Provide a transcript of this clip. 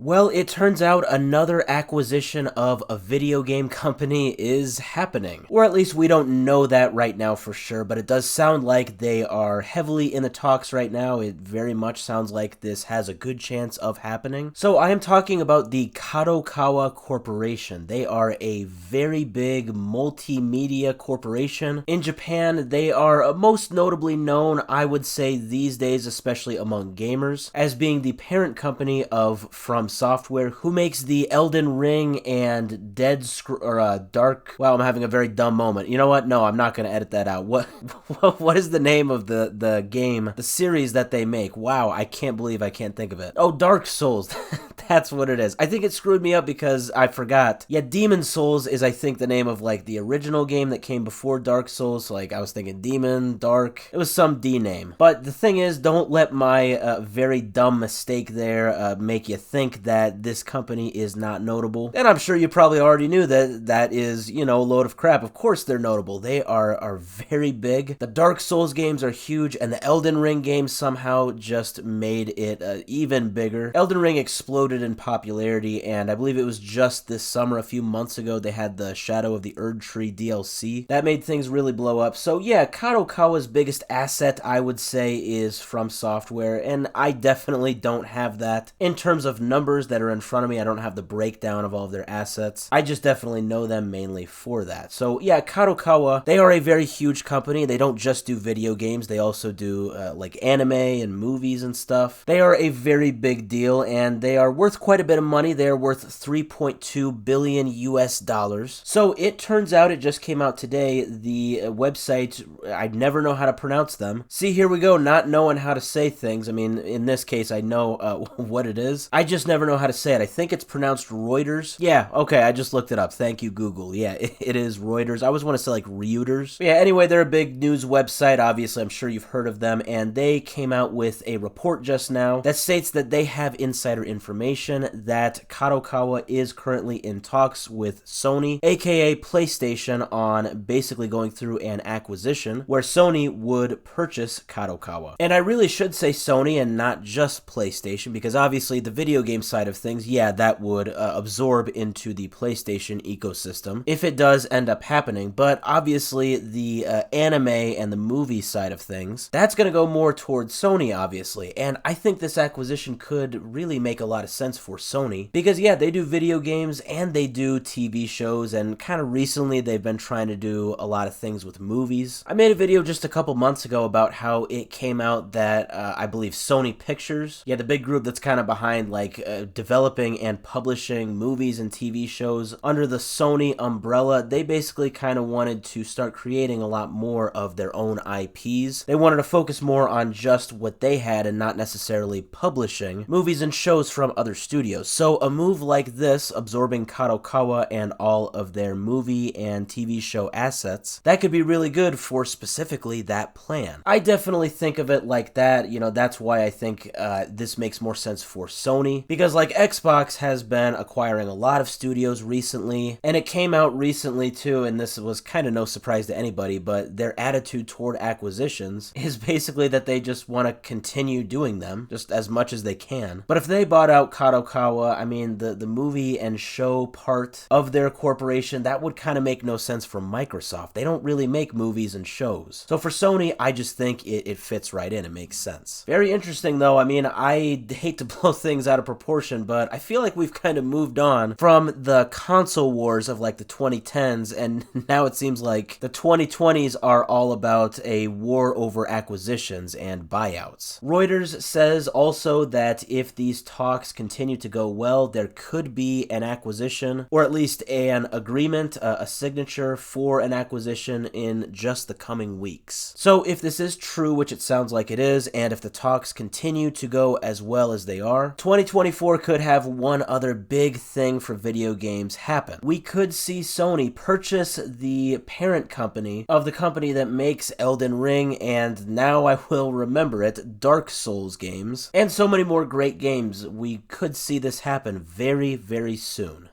Well, it turns out another acquisition of a video game company is happening. Or at least we don't know that right now for sure, but it does sound like they are heavily in the talks right now. It very much sounds like this has a good chance of happening. So I am talking about the Kadokawa Corporation. They are a very big multimedia corporation. In Japan, they are most notably known, I would say these days, especially among gamers, as being the parent company of FromSoftware, who makes the Elden Ring and Dark. Wow, I'm having a very dumb moment. You know what? No, I'm not going to edit that out. What is the name of the game, the series that they make? Wow, I can't believe I can't think of it. Oh, Dark Souls. That's what it is. I think it screwed me up because I forgot. Yeah, Demon Souls is, I think, the name of, like, the original game that came before Dark Souls. So, like, I was thinking Demon, Dark. It was some D name. But the thing is, don't let my very dumb mistake there make you think that this company is not notable. And I'm sure you probably already knew that that is, a load of crap. Of course they're notable. They are very big. The Dark Souls games are huge, and the Elden Ring games somehow just made it even bigger. Elden Ring exploded in popularity, and I believe it was just this summer, a few months ago, they had the Shadow of the Erd Tree DLC. That made things really blow up. So yeah, Kadokawa's biggest asset, I would say, is FromSoftware, and I definitely don't have that. In terms of numbers that are in front of me, I don't have the breakdown of all of their assets. I just definitely know them mainly for that. So yeah, Kadokawa, they are a very huge company. They don't just do video games, they also do like anime and movies and stuff. They are a very big deal, and they are worth quite a bit of money. They are worth 3.2 billion US dollars. So it turns out, it just came out today, the website, I never know how to pronounce them. See, here we go, not knowing how to say things. I mean, in this case, I know what it is. I just never know how to say it. I think it's pronounced Reuters. Yeah, okay, I just looked it up. Thank you, Google. Yeah, it is Reuters. I always want to say like Reuters. But yeah, anyway, they're a big news website. Obviously, I'm sure you've heard of them, and they came out with a report just now that states that they have insider information that Kadokawa is currently in talks with Sony, aka PlayStation, on basically going through an acquisition where Sony would purchase Kadokawa. And I really should say Sony and not just PlayStation, because obviously the video game side of things, yeah, that would absorb into the PlayStation ecosystem if it does end up happening. But obviously the anime and the movie side of things, that's going to go more towards Sony, obviously. And I think this acquisition could really make a lot of sense for Sony, because yeah, they do video games and they do TV shows, and kind of recently they've been trying to do a lot of things with movies. I made a video just a couple months ago about how it came out that I believe Sony Pictures, yeah, the big group that's kind of behind like developing and publishing movies and TV shows under the Sony umbrella, they basically kind of wanted to start creating a lot more of their own IPs. They wanted to focus more on just what they had and not necessarily publishing movies and shows from other studios. So a move like this, absorbing Kadokawa and all of their movie and TV show assets, that could be really good for specifically that plan. I definitely think of it like that. That's why I think this makes more sense for Sony, because like Xbox has been acquiring a lot of studios recently, and it came out recently too, and this was kind of no surprise to anybody, but their attitude toward acquisitions is basically that they just want to continue doing them just as much as they can. But if they bought out Kadokawa, I mean, the movie and show part of their corporation, that would kind of make no sense for Microsoft. They don't really make movies and shows. So for Sony, I just think it fits right in. It makes sense. Very interesting though. I mean, I hate to blow things out of proportion, but I feel like we've kind of moved on from the console wars of like the 2010s, and now it seems like the 2020s are all about a war over acquisitions and buyouts. Reuters says also that if these talks continue to go well, there could be an acquisition, or at least an agreement, a signature for an acquisition in just the coming weeks. So if this is true, which it sounds like it is, and if the talks continue to go as well as they are, 2024 could have one other big thing for video games happen. We could see Sony purchase the parent company of the company that makes Elden Ring, and now I will remember it, Dark Souls games, and so many more great games. We could see this happen very, very soon.